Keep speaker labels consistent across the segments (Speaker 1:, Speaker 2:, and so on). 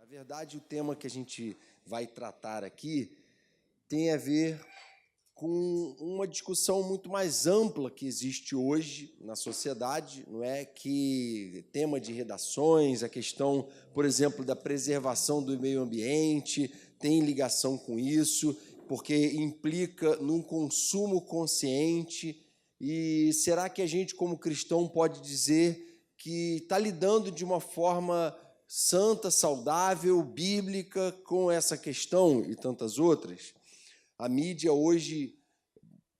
Speaker 1: verdade, o tema que a gente vai tratar aqui tem a ver com uma discussão muito mais ampla que existe hoje na sociedade, não é? Que tema de redações, a questão, por exemplo, da preservação do meio ambiente tem ligação com isso, porque implica num consumo consciente. E será que a gente, como cristão, pode dizer que está lidando de uma forma santa, saudável, bíblica com essa questão e tantas outras? A mídia hoje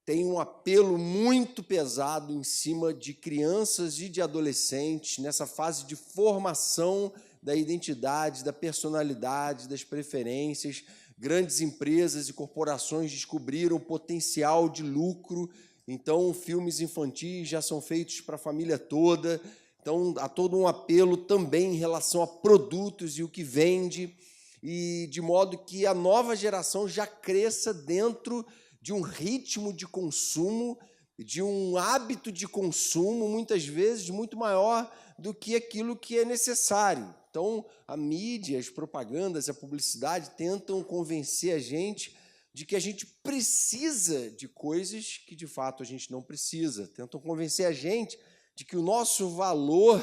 Speaker 1: tem um apelo muito pesado em cima de crianças e de adolescentes nessa fase de formação da identidade, da personalidade, das preferências. Grandes empresas e corporações descobriram o potencial de lucro, então filmes infantis já são feitos para a família toda. Então, há todo um apelo também em relação a produtos e o que vende, e de modo que a nova geração já cresça dentro de um ritmo de consumo, de um hábito de consumo, muitas vezes, muito maior do que aquilo que é necessário. Então, a mídia, as propagandas, a publicidade tentam convencer a gente de que a gente precisa de coisas que, de fato, a gente não precisa. Tentam convencer a gente de que o nosso valor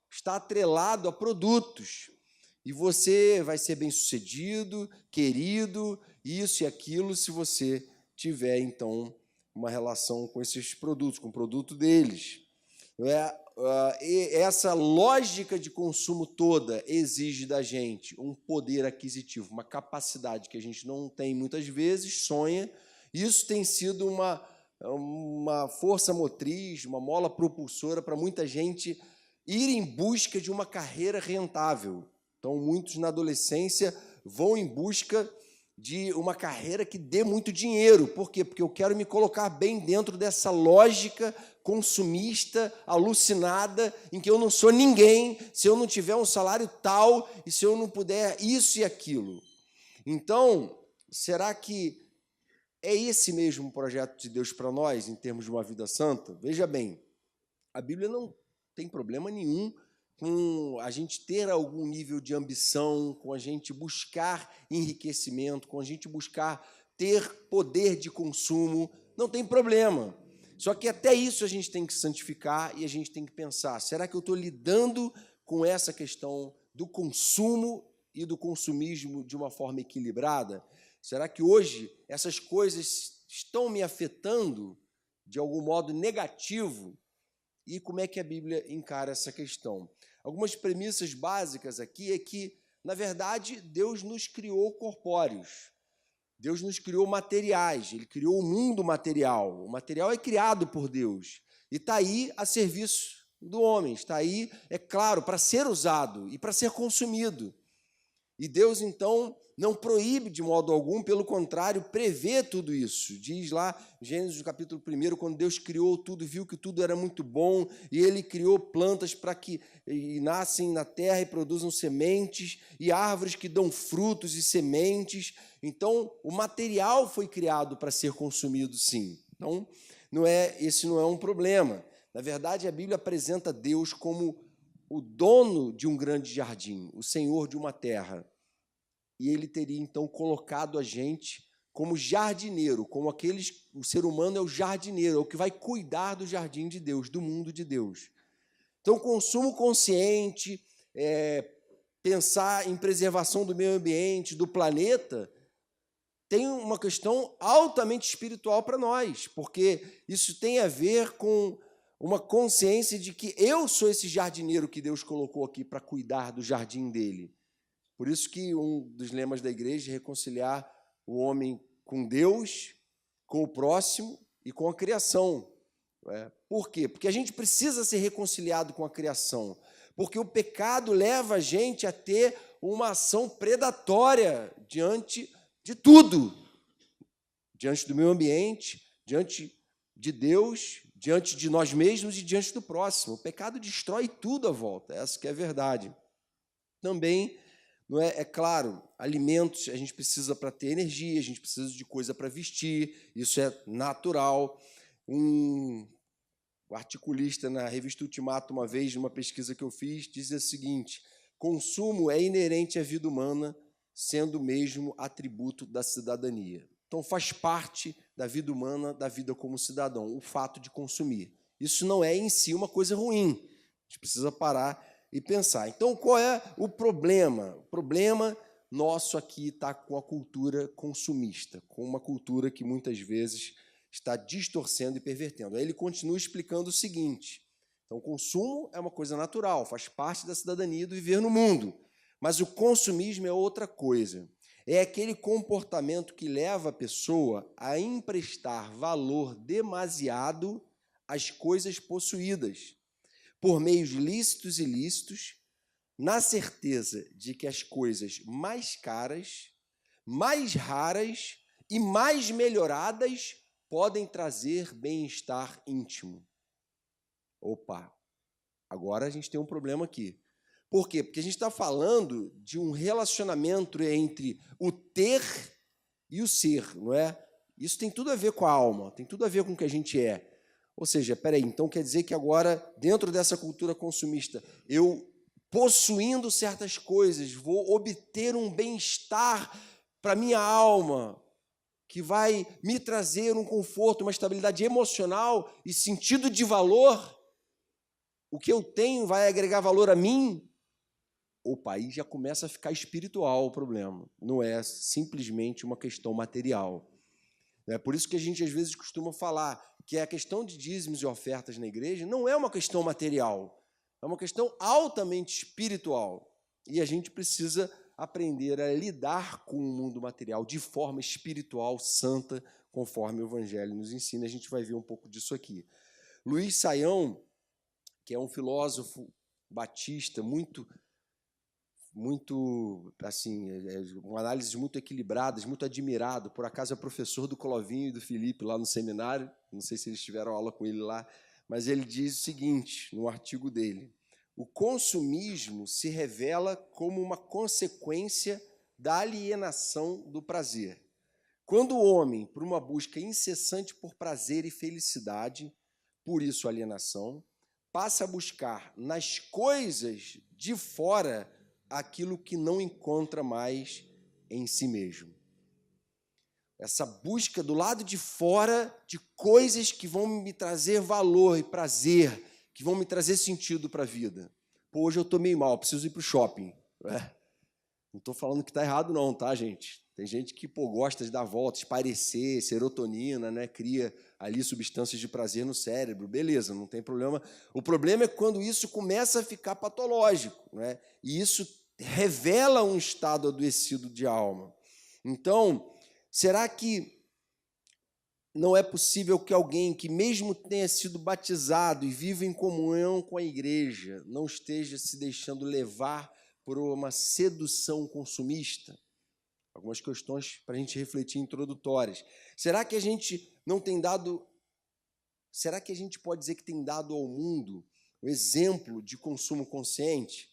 Speaker 1: está atrelado a produtos. E você vai ser bem-sucedido, querido, isso e aquilo, se você tiver, então, uma relação com esses produtos, com o produto deles. Essa lógica de consumo toda exige da gente um poder aquisitivo, uma capacidade que a gente não tem muitas vezes, sonha. Isso tem sido uma força motriz, uma mola propulsora para muita gente ir em busca de uma carreira rentável. Então, muitos na adolescência vão em busca de uma carreira que dê muito dinheiro. Por quê? Porque eu quero me colocar bem dentro dessa lógica consumista, alucinada, em que eu não sou ninguém se eu não tiver um salário tal e se eu não puder isso e aquilo. Então, será que é esse mesmo o projeto de Deus para nós, em termos de uma vida santa? Veja bem, a Bíblia não tem problema nenhum com a gente ter algum nível de ambição, com a gente buscar enriquecimento, com a gente buscar ter poder de consumo, não tem problema. Só que até isso a gente tem que santificar e a gente tem que pensar, será que eu estou lidando com essa questão do consumo e do consumismo de uma forma equilibrada? Será que hoje essas coisas estão me afetando de algum modo negativo? E como é que a Bíblia encara essa questão? Algumas premissas básicas aqui é que, na verdade, Deus nos criou corpóreos. Deus nos criou materiais, Ele criou o mundo material. O material é criado por Deus e está aí a serviço do homem, está aí, é claro, para ser usado e para ser consumido. E Deus, então, não proíbe de modo algum, pelo contrário, prevê tudo isso. Diz lá, Gênesis, no capítulo 1, quando Deus criou tudo, viu que tudo era muito bom, e Ele criou plantas para que nascem na terra e produzam sementes, e árvores que dão frutos e sementes. Então, o material foi criado para ser consumido, sim. Então, esse não é um problema. Na verdade, a Bíblia apresenta Deus como o dono de um grande jardim, o senhor de uma terra. E ele teria, então, colocado a gente como jardineiro, como o ser humano é o jardineiro, é o que vai cuidar do jardim de Deus, do mundo de Deus. Então, consumo consciente, pensar em preservação do meio ambiente, do planeta, tem uma questão altamente espiritual para nós, porque isso tem a ver com uma consciência de que eu sou esse jardineiro que Deus colocou aqui para cuidar do jardim dele. Por isso que um dos lemas da igreja é reconciliar o homem com Deus, com o próximo e com a criação. Por quê? Porque a gente precisa ser reconciliado com a criação, porque o pecado leva a gente a ter uma ação predatória diante de tudo, diante do meio ambiente, diante de Deus, diante de nós mesmos e diante do próximo. O pecado destrói tudo à volta, essa que é a verdade. Também, é claro, alimentos a gente precisa para ter energia, a gente precisa de coisa para vestir, isso é natural. Um articulista na revista Ultimato, uma vez, numa pesquisa que eu fiz, dizia o seguinte: consumo é inerente à vida humana, sendo mesmo atributo da cidadania. Então, faz parte da vida humana, da vida como cidadão, o fato de consumir. Isso não é em si uma coisa ruim. A gente precisa parar e pensar. Então, qual é o problema? O problema nosso aqui está com a cultura consumista, com uma cultura que muitas vezes está distorcendo e pervertendo. Aí ele continua explicando o seguinte: então, o consumo é uma coisa natural, faz parte da cidadania do viver no mundo. Mas o consumismo é outra coisa. É aquele comportamento que leva a pessoa a emprestar valor demasiado às coisas possuídas, por meios lícitos e ilícitos, na certeza de que as coisas mais caras, mais raras e mais melhoradas podem trazer bem-estar íntimo. Opa, agora a gente tem um problema aqui. Por quê? Porque a gente está falando de um relacionamento entre o ter e o ser, não é? Isso tem tudo a ver com a alma, tem tudo a ver com o que a gente é. Ou seja, peraí, então quer dizer que agora, dentro dessa cultura consumista, eu, possuindo certas coisas, vou obter um bem-estar para a minha alma, que vai me trazer um conforto, uma estabilidade emocional e sentido de valor? O que eu tenho vai agregar valor a mim? Opa, aí já começa a ficar espiritual o problema. Não é simplesmente uma questão material. É por isso que a gente, às vezes, costuma falar que a questão de dízimos e ofertas na igreja não é uma questão material, é uma questão altamente espiritual. E a gente precisa aprender a lidar com o mundo material de forma espiritual, santa, conforme o Evangelho nos ensina. A gente vai ver um pouco disso aqui. Luiz Saião, que é um filósofo batista muito assim, uma análise muito equilibrada, muito admirado, por acaso é professor do Clovinho e do Felipe lá no seminário, não sei se eles tiveram aula com ele lá, mas ele diz o seguinte, no artigo dele: o consumismo se revela como uma consequência da alienação do prazer. Quando o homem, por uma busca incessante por prazer e felicidade, por isso alienação, passa a buscar nas coisas de fora aquilo que não encontra mais em si mesmo. Essa busca do lado de fora de coisas que vão me trazer valor e prazer, que vão me trazer sentido para a vida. Pô, hoje eu estou meio mal, preciso ir para o shopping. Não estou falando que está errado não, tá, gente? Tem gente que gosta de dar voltas, espairecer, serotonina, né? Cria ali substâncias de prazer no cérebro. Beleza, não tem problema. O problema é quando isso começa a ficar patológico, né? E isso revela um estado adoecido de alma. Então, será que não é possível que alguém que, mesmo tenha sido batizado e vive em comunhão com a igreja, não esteja se deixando levar por uma sedução consumista? Algumas questões para a gente refletir introdutórias. Será que a gente não tem dado... Será que a gente pode dizer que tem dado ao mundo o exemplo de consumo consciente?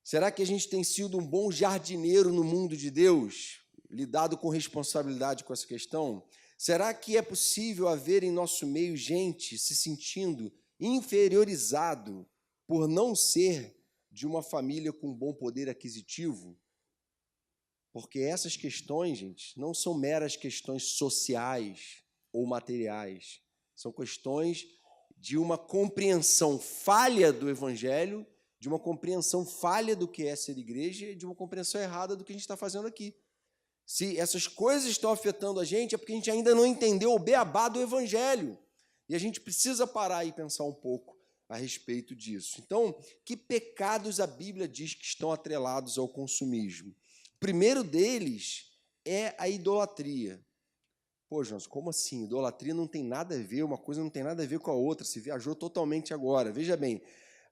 Speaker 1: Será que a gente tem sido um bom jardineiro no mundo de Deus, lidado com responsabilidade com essa questão? Será que é possível haver em nosso meio gente se sentindo inferiorizado por não ser de uma família com bom poder aquisitivo? Porque essas questões, gente, não são meras questões sociais ou materiais. São questões de uma compreensão falha do Evangelho, de uma compreensão falha do que é ser igreja e de uma compreensão errada do que a gente está fazendo aqui. Se essas coisas estão afetando a gente, é porque a gente ainda não entendeu o beabá do Evangelho. E a gente precisa parar e pensar um pouco a respeito disso. Então, que pecados a Bíblia diz que estão atrelados ao consumismo? O primeiro deles é a idolatria. Pô, Jonas, como assim? Idolatria não tem nada a ver, uma coisa não tem nada a ver com a outra, se viajou totalmente agora. Veja bem,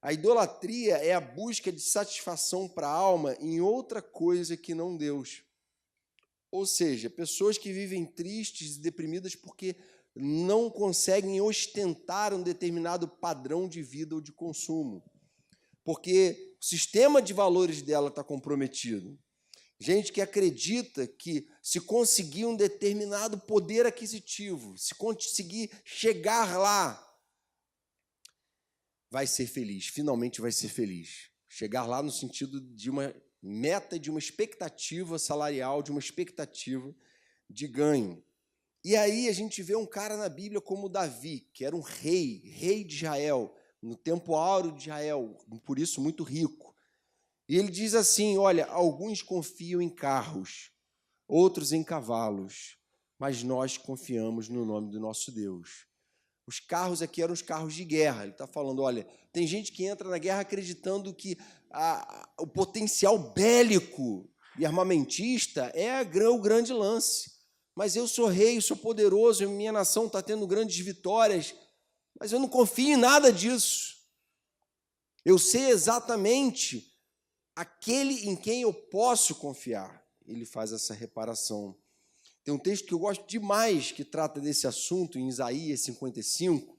Speaker 1: a idolatria é a busca de satisfação para a alma em outra coisa que não Deus. Ou seja, pessoas que vivem tristes e deprimidas porque não conseguem ostentar um determinado padrão de vida ou de consumo, porque o sistema de valores dela está comprometido. Gente que acredita que se conseguir um determinado poder aquisitivo, se conseguir chegar lá, vai ser feliz, finalmente vai ser feliz. Chegar lá no sentido de uma meta, de uma expectativa salarial, de uma expectativa de ganho. E aí a gente vê um cara na Bíblia como Davi, que era um rei de Israel, no tempo áureo de Israel, por isso muito rico. E ele diz assim, olha, alguns confiam em carros, outros em cavalos, mas nós confiamos no nome do nosso Deus. Os carros aqui eram os carros de guerra. Ele está falando, olha, tem gente que entra na guerra acreditando que o potencial bélico e armamentista é o grande lance. Mas eu sou rei, sou poderoso, minha nação está tendo grandes vitórias, mas eu não confio em nada disso. Eu sei exatamente aquele em quem eu posso confiar. Ele faz essa reparação. Tem um texto que eu gosto demais que trata desse assunto, em Isaías 55,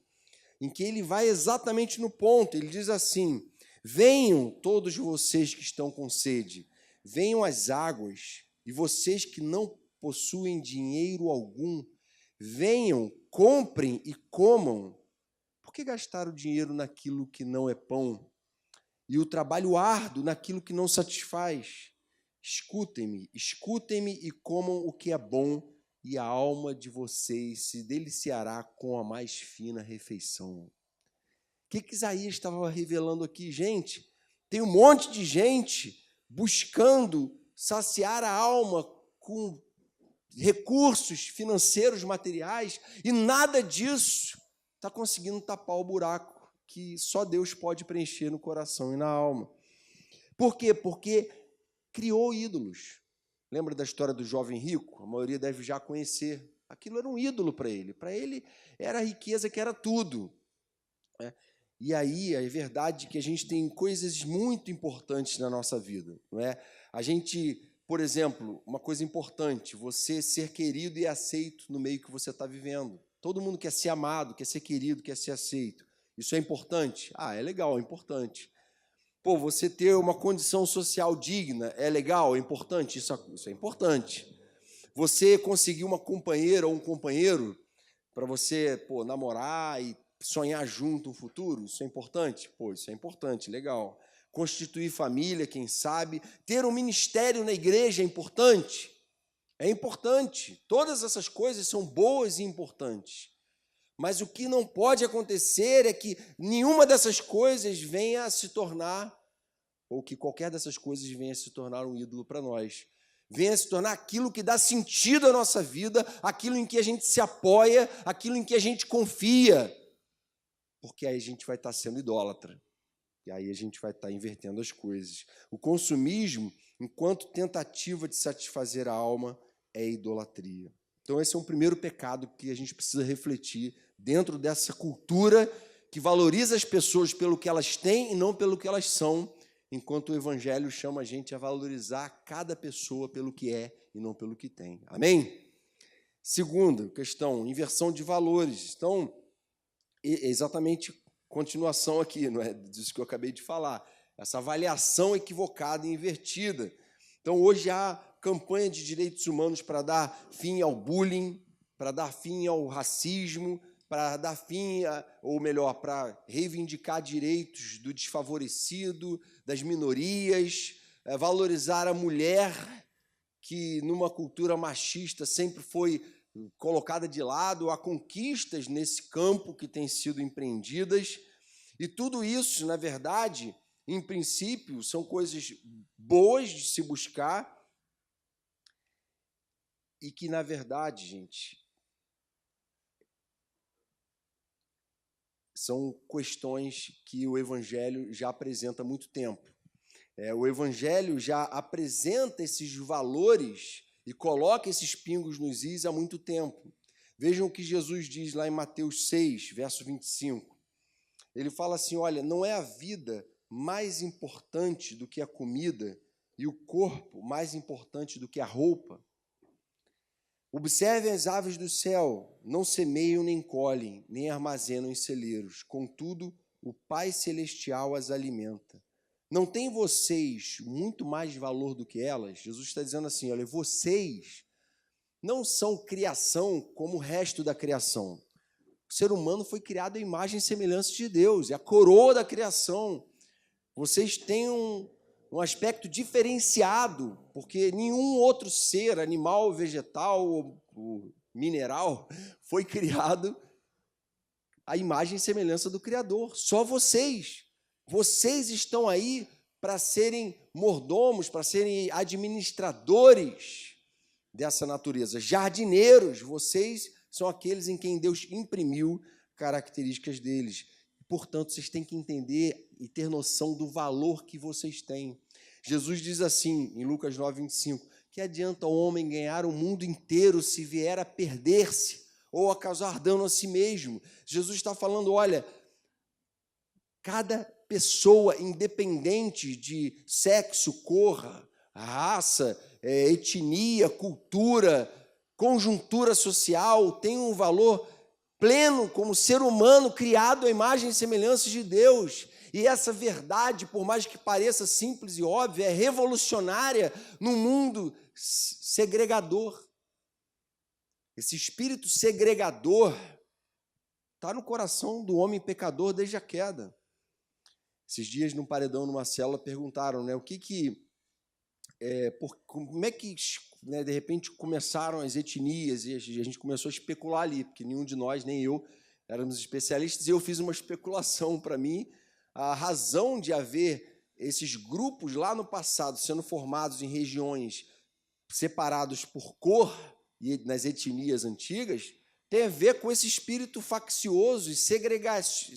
Speaker 1: em que ele vai exatamente no ponto. Ele diz assim, venham todos vocês que estão com sede, venham às águas, e vocês que não possuem dinheiro algum, venham, comprem e comam. Por que gastar o dinheiro naquilo que não é pão? E o trabalho árduo naquilo que não satisfaz? Escutem-me e comam o que é bom, e a alma de vocês se deliciará com a mais fina refeição. O que Isaías estava revelando aqui? Gente, tem um monte de gente buscando saciar a alma com recursos financeiros, materiais, e nada disso está conseguindo tapar o buraco que só Deus pode preencher no coração e na alma. Por quê? Porque criou ídolos. Lembra da história do jovem rico? A maioria deve já conhecer. Aquilo era um ídolo para ele. Para ele era a riqueza que era tudo. E aí é verdade que a gente tem coisas muito importantes na nossa vida. Não é? A gente, por exemplo, uma coisa importante, você ser querido e aceito no meio que você está vivendo. Todo mundo quer ser amado, quer ser querido, quer ser aceito. Isso é importante? É legal, é importante. Você ter uma condição social digna é legal, é importante? Isso é importante. Você conseguir uma companheira ou um companheiro para você namorar e sonhar junto no futuro, isso é importante? Isso é importante, legal. Constituir família, quem sabe. Ter um ministério na igreja é importante? É importante. Todas essas coisas são boas e importantes. Mas o que não pode acontecer é que nenhuma dessas coisas venha a se tornar, ou que qualquer dessas coisas venha a se tornar um ídolo para nós. Venha a se tornar aquilo que dá sentido à nossa vida, aquilo em que a gente se apoia, aquilo em que a gente confia. Porque aí a gente vai estar sendo idólatra. E aí a gente vai estar invertendo as coisas. O consumismo, enquanto tentativa de satisfazer a alma, é idolatria. Então esse é um primeiro pecado que a gente precisa refletir dentro dessa cultura que valoriza as pessoas pelo que elas têm e não pelo que elas são, enquanto o Evangelho chama a gente a valorizar cada pessoa pelo que é e não pelo que tem. Amém? Segunda questão, inversão de valores. Então, exatamente continuação aqui, não é disso que eu acabei de falar, essa avaliação equivocada e invertida. Então, hoje há campanha de direitos humanos para dar fim ao bullying, para dar fim ao racismo, para dar fim, ou melhor, para reivindicar direitos do desfavorecido, das minorias, valorizar a mulher, que numa cultura machista sempre foi colocada de lado, há conquistas nesse campo que têm sido empreendidas, e tudo isso, na verdade, em princípio, são coisas boas de se buscar, e que, na verdade, gente, são questões que o Evangelho já apresenta há muito tempo. O Evangelho já apresenta esses valores e coloca esses pingos nos is há muito tempo. Vejam o que Jesus diz lá em Mateus 6, verso 25. Ele fala assim, olha, não é a vida mais importante do que a comida e o corpo mais importante do que a roupa? Observem as aves do céu, não semeiam nem colhem, nem armazenam em celeiros. Contudo, o Pai Celestial as alimenta. Não tem vocês muito mais valor do que elas? Jesus está dizendo assim, olha, vocês não são criação como o resto da criação. O ser humano foi criado à imagem e semelhança de Deus, é a coroa da criação. vocês têm um aspecto diferenciado, porque nenhum outro ser, animal, vegetal ou mineral, foi criado à imagem e semelhança do Criador. Só vocês. Vocês estão aí para serem mordomos, para serem administradores dessa natureza, jardineiros. Vocês são aqueles em quem Deus imprimiu características deles. Portanto, vocês têm que entender e ter noção do valor que vocês têm. Jesus diz assim, em Lucas 9:25, que adianta o homem ganhar o mundo inteiro se vier a perder-se ou a causar dano a si mesmo? Jesus está falando, olha, cada pessoa, independente de sexo, cor, raça, etnia, cultura, conjuntura social, tem um valor pleno como ser humano criado à imagem e semelhança de Deus. E essa verdade, por mais que pareça simples e óbvia, é revolucionária num mundo segregador. Esse espírito segregador está no coração do homem pecador desde a queda. Esses dias, num paredão, numa célula, perguntaram, né, como é que, né, de repente, começaram as etnias, e a gente começou a especular ali, porque nenhum de nós, nem eu, éramos especialistas, e eu fiz uma especulação para mim, a razão de haver esses grupos lá no passado sendo formados em regiões separados por cor e nas etnias antigas, tem a ver com esse espírito faccioso e segregador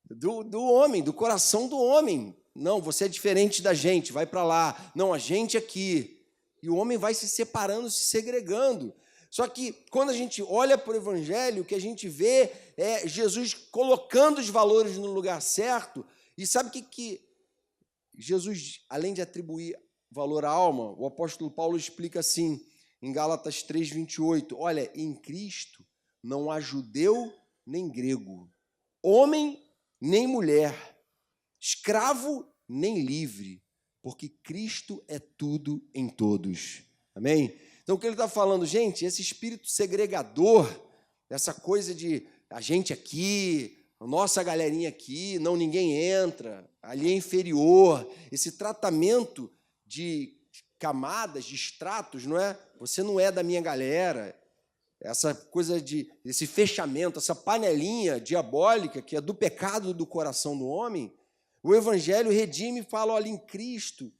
Speaker 1: do homem, do coração do homem. Não, você é diferente da gente, vai para lá. Não, a gente aqui. E o homem vai se separando, se segregando. Só que, quando a gente olha para o Evangelho, o que a gente vê é Jesus colocando os valores no lugar certo. E sabe o que Jesus, além de atribuir valor à alma, o apóstolo Paulo explica assim, em Gálatas 3:28, olha, em Cristo não há judeu nem grego, homem nem mulher, escravo nem livre, porque Cristo é tudo em todos. Amém? Então, o que ele está falando, gente, esse espírito segregador, essa coisa de a gente aqui, a nossa galerinha aqui, não, ninguém entra, ali é inferior, esse tratamento de camadas, de estratos, não é? Você não é da minha galera, essa coisa esse fechamento, essa panelinha diabólica que é do pecado do coração do homem, o Evangelho redime e fala, olha, em Cristo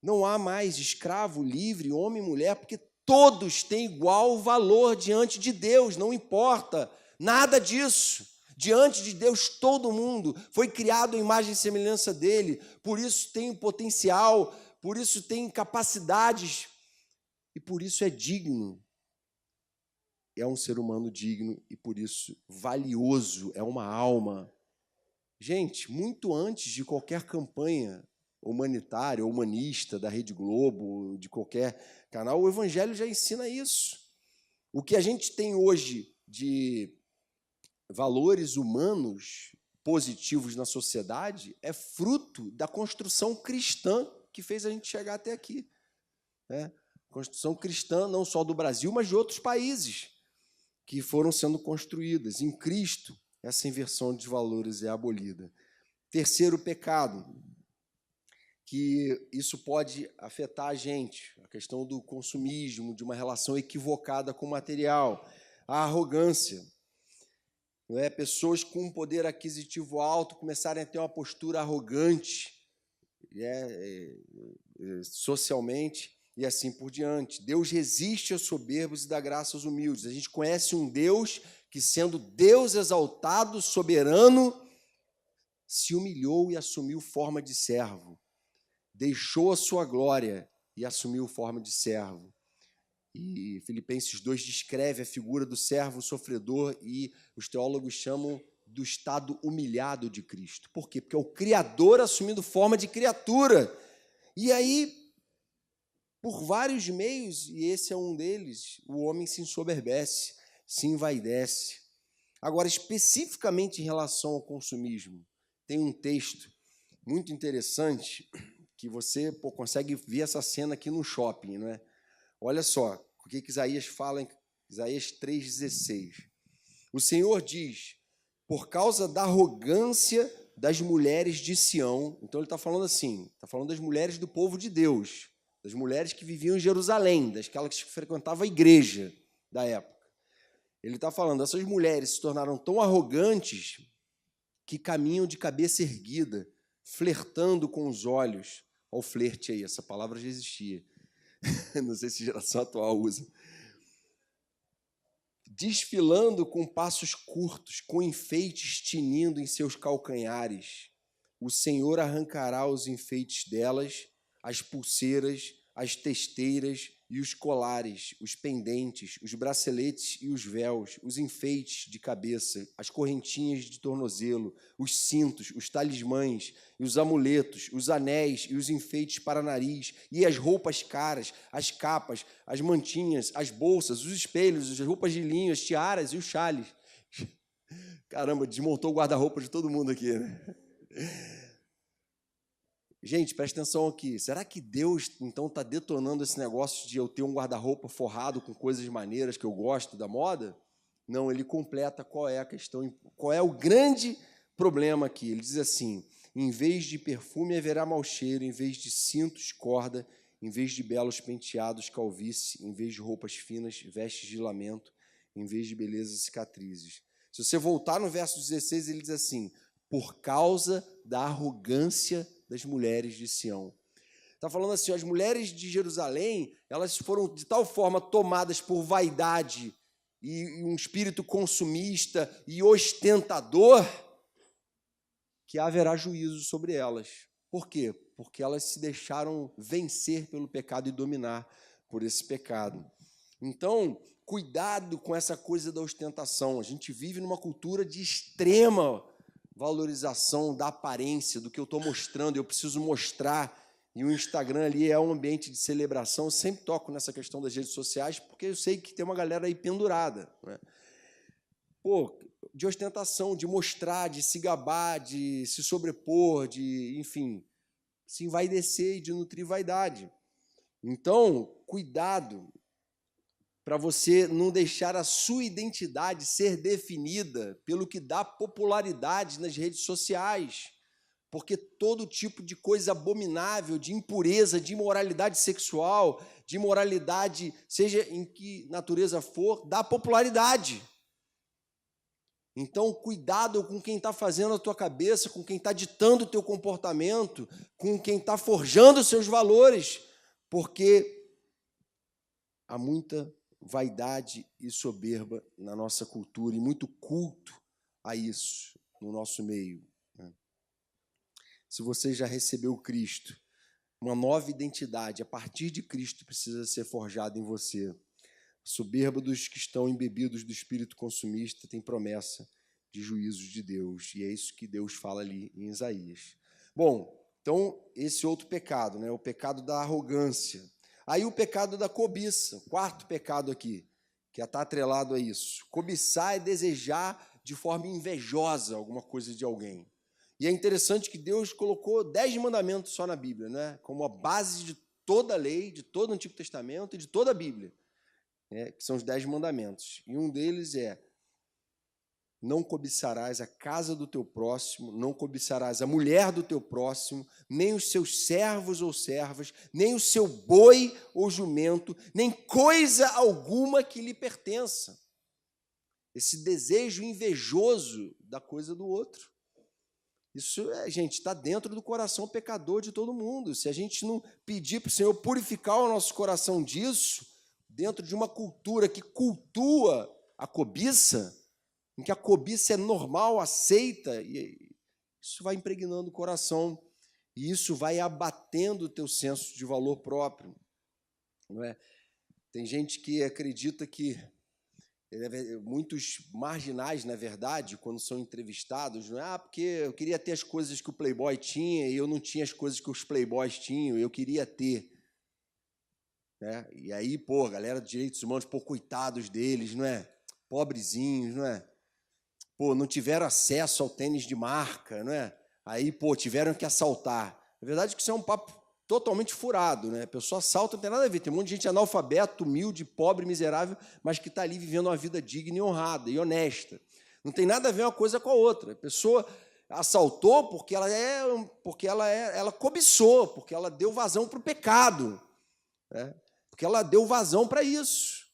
Speaker 1: não há mais escravo, livre, homem e mulher, porque todos têm igual valor diante de Deus, não importa nada disso. Diante de Deus, todo mundo foi criado à imagem e semelhança dele, por isso tem potencial, por isso tem capacidades e por isso é digno. É um ser humano digno e por isso valioso, é uma alma. Gente, muito antes de qualquer campanha humanitária, humanista, da Rede Globo, de qualquer canal, o Evangelho já ensina isso. O que a gente tem hoje de valores humanos positivos na sociedade é fruto da construção cristã que fez a gente chegar até aqui. Né? Construção cristã não só do Brasil, mas de outros países que foram sendo construídas. Em Cristo, essa inversão de valores é abolida. Terceiro pecado, que isso pode afetar a gente, a questão do consumismo, de uma relação equivocada com o material, a arrogância. Não é? Pessoas com um poder aquisitivo alto começarem a ter uma postura arrogante socialmente e assim por diante. Deus resiste aos soberbos e dá graça aos humildes. A gente conhece um Deus que, sendo Deus exaltado, soberano, se humilhou e assumiu forma de servo. Deixou a sua glória e assumiu forma de servo. E Filipenses 2 descreve a figura do servo sofredor e os teólogos chamam do estado humilhado de Cristo. Por quê? Porque é o Criador assumindo forma de criatura. E aí, por vários meios, e esse é um deles, o homem se ensoberbece, se envaidece. Agora, especificamente em relação ao consumismo, tem um texto muito interessante que você consegue ver essa cena aqui no shopping, não é? Olha só o que Isaías fala em Isaías 3,16. O Senhor diz, por causa da arrogância das mulheres de Sião. Então ele está falando assim, está falando das mulheres do povo de Deus, das mulheres que viviam em Jerusalém, daquelas que frequentavam a igreja da época. Ele está falando, essas mulheres se tornaram tão arrogantes que caminham de cabeça erguida, flertando com os olhos. Olha o flerte aí, essa palavra já existia. Não sei se a geração atual usa. Desfilando com passos curtos, com enfeites tinindo em seus calcanhares. O Senhor arrancará os enfeites delas, as pulseiras, as testeiras e os colares, os pendentes, os braceletes e os véus, os enfeites de cabeça, as correntinhas de tornozelo, os cintos, os talismãs e os amuletos, os anéis e os enfeites para nariz, e as roupas caras, as capas, as mantinhas, as bolsas, os espelhos, as roupas de linho, as tiaras e os chales. Caramba, desmontou o guarda-roupa de todo mundo aqui, né? Gente, presta atenção aqui. Será que Deus, então, está detonando esse negócio de eu ter um guarda-roupa forrado com coisas maneiras que eu gosto da moda? Não, ele completa qual é a questão, qual é o grande problema aqui. Ele diz assim, em vez de perfume haverá mau cheiro, em vez de cintos, corda, em vez de belos penteados, calvície, em vez de roupas finas, vestes de lamento, em vez de beleza, cicatrizes. Se você voltar no verso 16, ele diz assim, por causa da arrogância das mulheres de Sião. Está falando assim, as mulheres de Jerusalém, elas foram de tal forma tomadas por vaidade e um espírito consumista e ostentador, que haverá juízo sobre elas. Por quê? Porque elas se deixaram vencer pelo pecado e dominar por esse pecado. Então, cuidado com essa coisa da ostentação. A gente vive numa cultura de extrema valorização da aparência, do que eu estou mostrando, eu preciso mostrar, e o Instagram ali é um ambiente de celebração. Eu sempre toco nessa questão das redes sociais, porque eu sei que tem uma galera aí pendurada, né? Pô, de ostentação, de mostrar, de se gabar, de se sobrepor, de, enfim, se envaidecer e de nutrir vaidade. Então, cuidado para você não deixar a sua identidade ser definida pelo que dá popularidade nas redes sociais, porque todo tipo de coisa abominável, de impureza, de imoralidade sexual, de imoralidade, seja em que natureza for, dá popularidade. Então, cuidado com quem está fazendo a tua cabeça, com quem está ditando o teu comportamento, com quem está forjando os seus valores, porque há muita vaidade e soberba na nossa cultura e muito culto a isso no nosso meio. Se você já recebeu Cristo, uma nova identidade a partir de Cristo precisa ser forjada em você. A soberba dos que estão embebidos do espírito consumista tem promessa de juízos de Deus, e é isso que Deus fala ali em Isaías. Bom, então esse outro pecado, né, o pecado da arrogância. Aí o pecado da cobiça, quarto pecado aqui, que está atrelado a isso. Cobiçar é desejar de forma invejosa alguma coisa de alguém. E é interessante que Deus colocou 10 mandamentos só na Bíblia, né? Como a base de toda a lei, de todo o Antigo Testamento e de toda a Bíblia, né? Que são os 10 mandamentos. E um deles é: não cobiçarás a casa do teu próximo, não cobiçarás a mulher do teu próximo, nem os seus servos ou servas, nem o seu boi ou jumento, nem coisa alguma que lhe pertença. Esse desejo invejoso da coisa do outro. Isso, gente, está dentro do coração pecador de todo mundo. Se a gente não pedir para o Senhor purificar o nosso coração disso, dentro de uma cultura que cultua a cobiça, em que a cobiça é normal, aceita, e isso vai impregnando o coração, e isso vai abatendo o teu senso de valor próprio. Não é? Tem gente que acredita que, muitos marginais, na verdade, quando são entrevistados, não é? Porque eu queria ter as coisas que o playboy tinha, e eu não tinha as coisas que os playboys tinham, eu queria ter. Né? E aí, pô, galera de direitos humanos, pô, coitados deles, não é? Pobrezinhos, não é? Pô, não tiveram acesso ao tênis de marca, não é? Aí, pô, tiveram que assaltar. Na verdade, que isso é um papo totalmente furado, né? A pessoa assalta, não tem nada a ver. Tem um monte de gente analfabeto, humilde, pobre, miserável, mas que está ali vivendo uma vida digna e honrada e honesta. Não tem nada a ver uma coisa com a outra. A pessoa assaltou porque ela cobiçou, porque ela deu vazão para o pecado, né? Porque ela deu vazão para isso.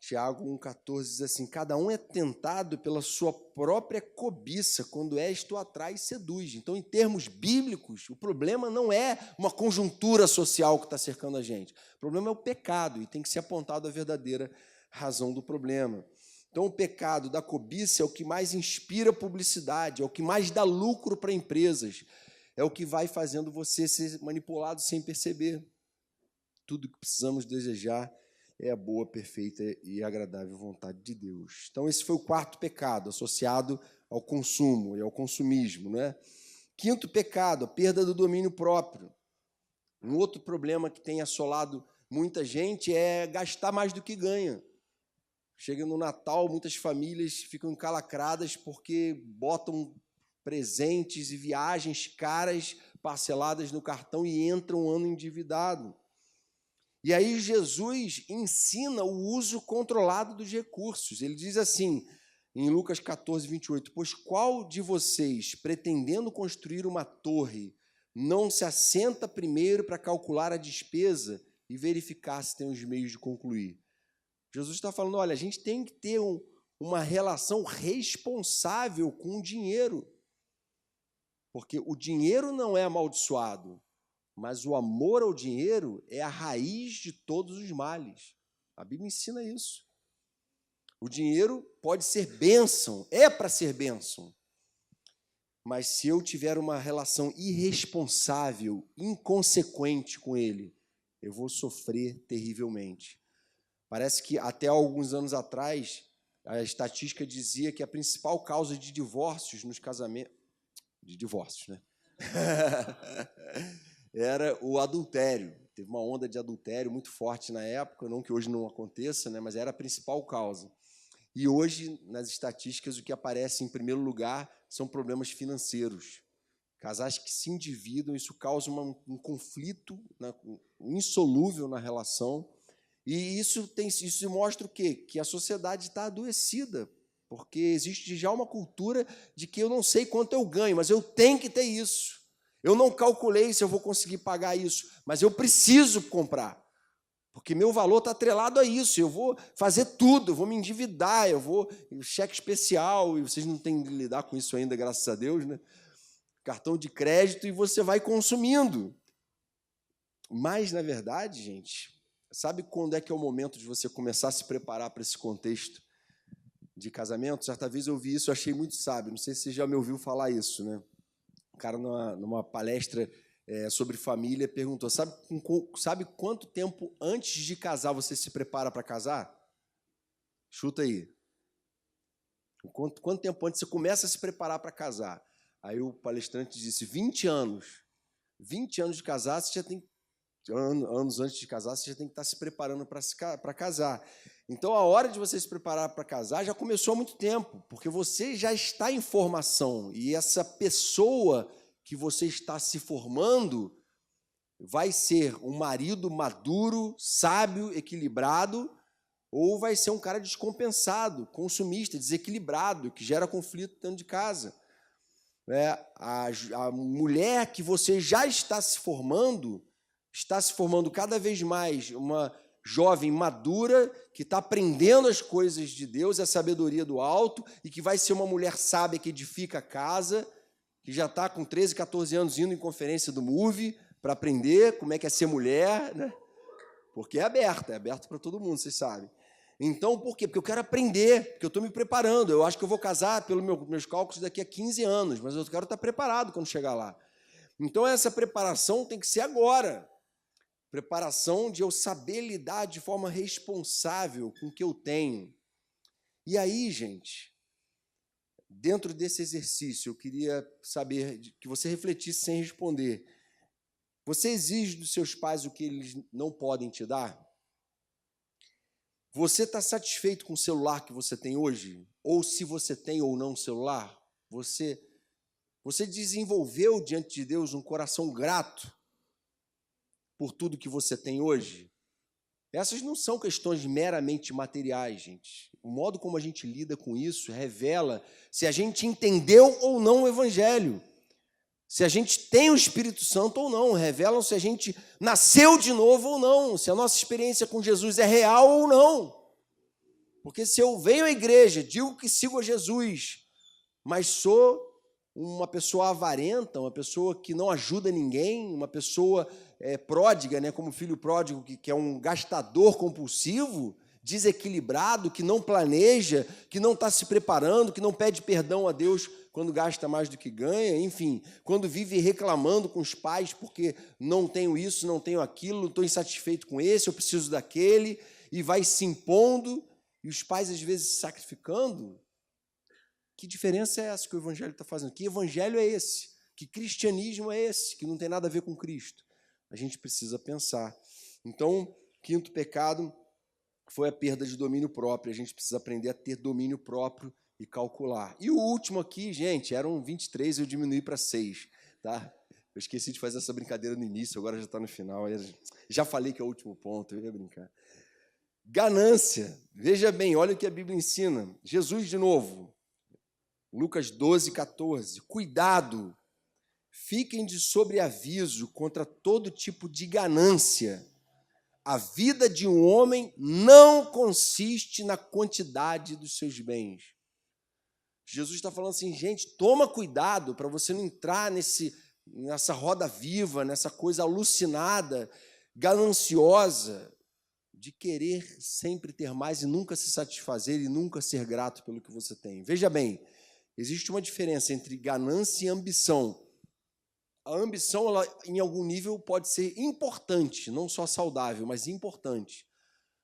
Speaker 1: Tiago 1,14 diz assim: cada um é tentado pela sua própria cobiça, quando isto atrai e seduz. Então, em termos bíblicos, o problema não é uma conjuntura social que está cercando a gente. O problema é o pecado, e tem que ser apontado a verdadeira razão do problema. Então, o pecado da cobiça é o que mais inspira publicidade, é o que mais dá lucro para empresas, é o que vai fazendo você ser manipulado sem perceber. Tudo que precisamos desejar é a boa, perfeita e agradável vontade de Deus. Então, esse foi o quarto pecado, associado ao consumo e ao consumismo, né? Quinto pecado, a perda do domínio próprio. Um outro problema que tem assolado muita gente é gastar mais do que ganha. Chega no Natal, muitas famílias ficam encalacradas porque botam presentes e viagens caras parceladas no cartão e entram um ano endividado. E aí Jesus ensina o uso controlado dos recursos. Ele diz assim, em Lucas 14, 28, pois qual de vocês, pretendendo construir uma torre, não se assenta primeiro para calcular a despesa e verificar se tem os meios de concluir? Jesus está falando, olha, a gente tem que ter uma relação responsável com o dinheiro, porque o dinheiro não é amaldiçoado, mas o amor ao dinheiro é a raiz de todos os males. A Bíblia ensina isso. O dinheiro pode ser bênção, é para ser bênção, mas se eu tiver uma relação irresponsável, inconsequente com ele, eu vou sofrer terrivelmente. Parece que até alguns anos atrás, a estatística dizia que a principal causa de divórcios nos casamentos... De divórcios, né? Era o adultério. Teve uma onda de adultério muito forte na época, não que hoje não aconteça, né? Mas era a principal causa. E hoje, nas estatísticas, o que aparece em primeiro lugar são problemas financeiros. Casais que se endividam, isso causa um conflito insolúvel na relação. E isso mostra o quê? Que a sociedade está adoecida, porque existe já uma cultura de que eu não sei quanto eu ganho, mas eu tenho que ter isso. Eu não calculei se eu vou conseguir pagar isso, mas eu preciso comprar, porque meu valor está atrelado a isso. Eu vou fazer tudo, eu vou me endividar, cheque especial, e vocês não têm de lidar com isso ainda, graças a Deus, né? Cartão de crédito, e você vai consumindo. Mas, na verdade, gente, sabe quando é que é o momento de você começar a se preparar para esse contexto de casamento? Certa vez eu vi isso, eu achei muito sábio. Não sei se você já me ouviu falar isso, né? O cara, numa palestra sobre família, perguntou, sabe quanto tempo antes de casar você se prepara para casar? Chuta aí. Quanto tempo antes você começa a se preparar para casar? Aí o palestrante disse, 20 anos. 20 anos de casar, você já tem... anos antes de casar, você já tem que estar se preparando para casar. Então, a hora de você se preparar para casar já começou há muito tempo, porque você já está em formação, e essa pessoa que você está se formando vai ser um marido maduro, sábio, equilibrado, ou vai ser um cara descompensado, consumista, desequilibrado, que gera conflito dentro de casa. A mulher que você já está se formando cada vez mais uma jovem madura, que está aprendendo as coisas de Deus, a sabedoria do alto, e que vai ser uma mulher sábia que edifica a casa, que já está com 13, 14 anos indo em conferência do MUV para aprender como é que é ser mulher, né? Porque é aberto para todo mundo, vocês sabem. Então, por quê? Porque eu quero aprender, porque eu estou me preparando. Eu acho que eu vou casar, pelos meus cálculos, daqui a 15 anos, mas eu quero estar preparado quando chegar lá. Então, essa preparação tem que ser agora. Preparação de eu saber lidar de forma responsável com o que eu tenho. E aí, gente, dentro desse exercício, eu queria saber que você refletisse sem responder. Você exige dos seus pais o que eles não podem te dar? Você está satisfeito com o celular que você tem hoje? Ou se você tem ou não celular? Você desenvolveu diante de Deus um coração grato por tudo que você tem hoje? Essas não são questões meramente materiais, gente. o modo como a gente lida com isso revela se a gente entendeu ou não o Evangelho. Se a gente tem o Espírito Santo ou não, revelam se a gente nasceu de novo ou não, se a nossa experiência com Jesus é real ou não. Porque se eu venho à igreja, digo que sigo a Jesus, mas sou uma pessoa avarenta, uma pessoa que não ajuda ninguém, uma pessoa pródiga, né, como o filho pródigo, que é um gastador compulsivo, desequilibrado, que não planeja, que não está se preparando, que não pede perdão a Deus quando gasta mais do que ganha, enfim, quando vive reclamando com os pais porque não tenho isso, não tenho aquilo, estou insatisfeito com esse, eu preciso daquele, e vai se impondo, e os pais às vezes se sacrificando. Que diferença é essa que o Evangelho está fazendo? Que evangelho é esse? Que cristianismo é esse? Que não tem nada a ver com Cristo. A gente precisa pensar. Então, quinto pecado foi a perda de domínio próprio. A gente precisa aprender a ter domínio próprio e calcular. E o último aqui, gente, eram 23, eu diminuí para 6. Tá? Eu esqueci de fazer essa brincadeira no início, agora já está no final. Já falei que é o último ponto, eu ia brincar. Ganância. Veja bem, olha o que a Bíblia ensina. Jesus, de novo, Lucas 12, 14. Cuidado, fiquem de sobreaviso contra todo tipo de ganância. A vida de um homem não consiste na quantidade dos seus bens. Jesus está falando assim, gente, toma cuidado para você não entrar nessa roda viva, nessa coisa alucinada, gananciosa, de querer sempre ter mais e nunca se satisfazer e nunca ser grato pelo que você tem. Veja bem, existe uma diferença entre ganância e ambição. A ambição, ela, em algum nível, pode ser importante, não só saudável, mas importante.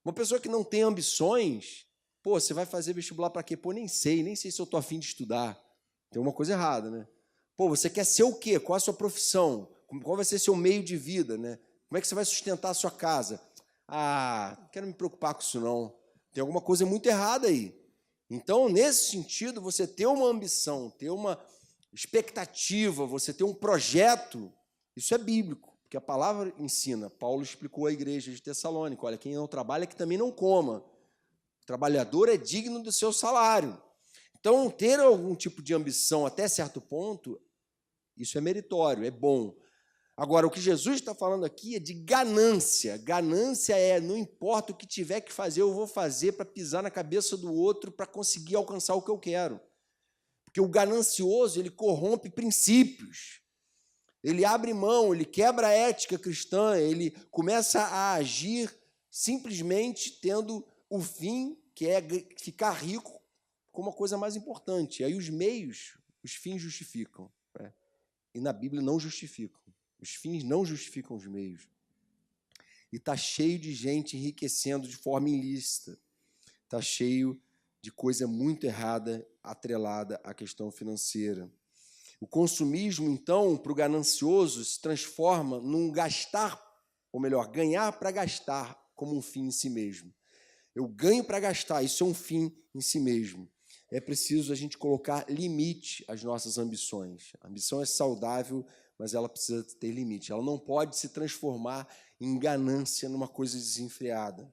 Speaker 1: Uma pessoa que não tem ambições, pô, você vai fazer vestibular para quê? Pô, nem sei se eu estou afim de estudar. Tem uma coisa errada, né? Pô, você quer ser o quê? Qual a sua profissão? Qual vai ser seu meio de vida, né? Como é que você vai sustentar a sua casa? Ah, não quero me preocupar com isso, não. Tem alguma coisa muito errada aí. Então, nesse sentido, você ter uma ambição, ter uma expectativa, você ter um projeto, isso é bíblico, porque a palavra ensina. Paulo explicou à igreja de Tessalônica, olha, quem não trabalha, que também não coma. O trabalhador é digno do seu salário. Então, ter algum tipo de ambição até certo ponto, isso é meritório, é bom. Agora, o que Jesus está falando aqui é de ganância. Ganância é, não importa o que tiver que fazer, eu vou fazer para pisar na cabeça do outro para conseguir alcançar o que eu quero. Porque o ganancioso, ele corrompe princípios. Ele abre mão, ele quebra a ética cristã, ele começa a agir simplesmente tendo o fim, que é ficar rico, como a coisa mais importante. E aí os meios, os fins justificam. Né? E na Bíblia não justificam. Os fins não justificam os meios. E está cheio de gente enriquecendo de forma ilícita. Está cheio de coisa muito errada atrelada à questão financeira. O consumismo, então, para o ganancioso, se transforma num gastar, ou melhor, ganhar para gastar como um fim em si mesmo. Eu ganho para gastar, isso é um fim em si mesmo. É preciso a gente colocar limite às nossas ambições. A ambição é saudável, mas ela precisa ter limite. Ela não pode se transformar em ganância, numa coisa desenfreada.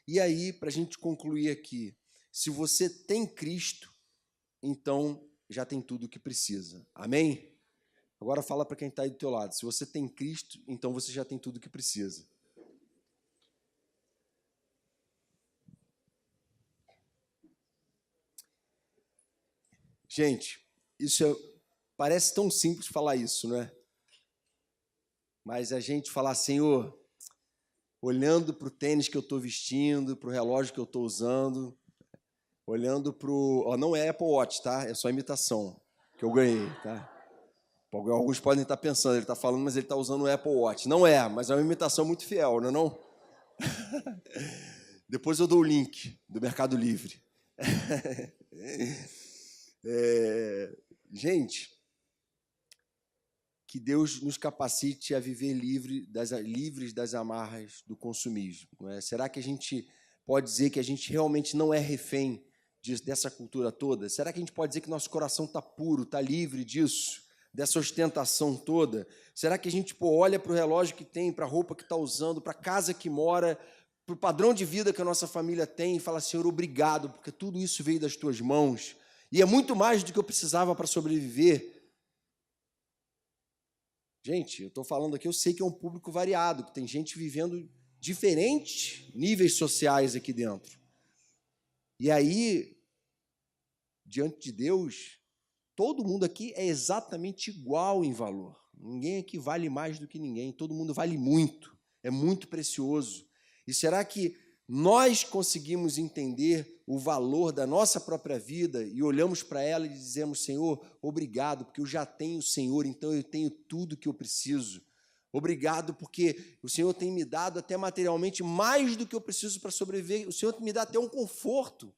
Speaker 1: E aí, para a gente concluir aqui, se você tem Cristo, então já tem tudo o que precisa. Amém? Agora fala para quem está aí do teu lado. Se você tem Cristo, então você já tem tudo o que precisa. Gente, parece tão simples falar isso, não é? Mas a gente falar, Senhor, olhando para o tênis que eu estou vestindo, para o relógio que eu estou usando, olhando para o... não é Apple Watch, tá? É só imitação que eu ganhei, tá? Alguns podem estar pensando, ele está falando, mas ele está usando o Apple Watch. Não é, mas é uma imitação muito fiel, não é não? Depois eu dou o link do Mercado Livre. Gente, que Deus nos capacite a viver livres das amarras do consumismo. Não é? Será que a gente pode dizer que a gente realmente não é refém dessa cultura toda? Será que a gente pode dizer que nosso coração está puro, está livre disso, dessa ostentação toda? Será que a gente olha para o relógio que tem, para a roupa que está usando, para a casa que mora, para o padrão de vida que a nossa família tem e fala, Senhor, obrigado, porque tudo isso veio das tuas mãos, e é muito mais do que eu precisava para sobreviver. Gente, eu estou falando aqui, eu sei que é um público variado, que tem gente vivendo diferentes níveis sociais aqui dentro. E aí, diante de Deus, todo mundo aqui é exatamente igual em valor. Ninguém aqui vale mais do que ninguém, todo mundo vale muito, é muito precioso. E será que nós conseguimos entender o valor da nossa própria vida e olhamos para ela e dizemos, Senhor, obrigado, porque eu já tenho o Senhor, então eu tenho tudo que eu preciso. Obrigado, porque o Senhor tem me dado até materialmente mais do que eu preciso para sobreviver. O Senhor me dá até um conforto.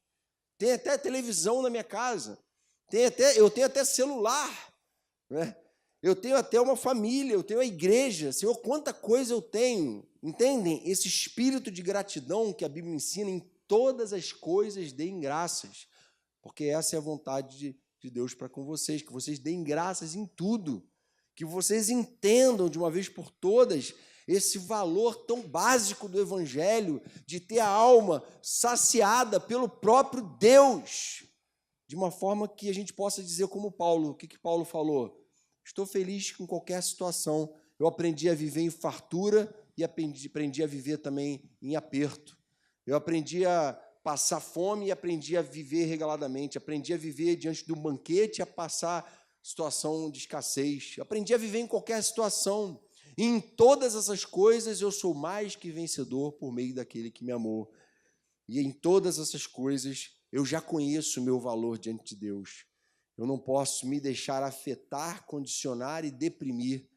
Speaker 1: Tem até televisão na minha casa. Eu tenho até celular, né? Eu tenho até uma família, eu tenho a igreja. Senhor, quanta coisa eu tenho. Entendem? Esse espírito de gratidão que a Bíblia ensina, em todas as coisas deem graças, porque essa é a vontade de Deus para com vocês, que vocês deem graças em tudo, que vocês entendam de uma vez por todas esse valor tão básico do Evangelho, de ter a alma saciada pelo próprio Deus, de uma forma que a gente possa dizer como Paulo. O que Paulo falou? Estou feliz com qualquer situação. Eu aprendi a viver em fartura e aprendi a viver também em aperto. Eu aprendi a passar fome e aprendi a viver regaladamente. Aprendi a viver diante de um banquete e a passar situação de escassez. Eu aprendi a viver em qualquer situação. E em todas essas coisas eu sou mais que vencedor por meio daquele que me amou. E em todas essas coisas eu já conheço o meu valor diante de Deus. Eu não posso me deixar afetar, condicionar e deprimir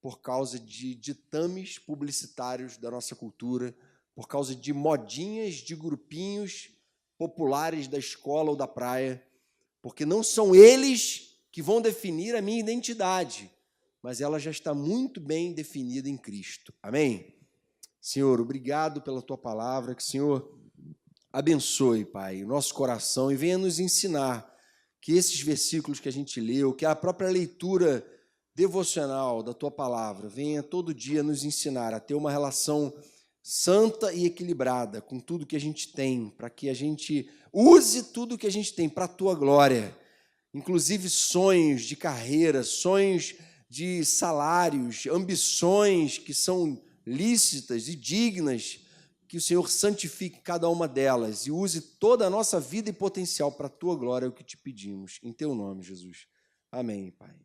Speaker 1: por causa de ditames publicitários da nossa cultura, por causa de modinhas de grupinhos populares da escola ou da praia, porque não são eles que vão definir a minha identidade, mas ela já está muito bem definida em Cristo. Amém? Senhor, obrigado pela Tua palavra, que o Senhor abençoe, Pai, o nosso coração e venha nos ensinar que esses versículos que a gente leu, que a própria leitura devocional da Tua palavra venha todo dia nos ensinar a ter uma relação santa e equilibrada com tudo que a gente tem, para que a gente use tudo que a gente tem para a Tua glória, inclusive sonhos de carreira, sonhos de salários, ambições que são lícitas e dignas, que o Senhor santifique cada uma delas e use toda a nossa vida e potencial para a Tua glória, é o que te pedimos. Em Teu nome, Jesus. Amém, Pai.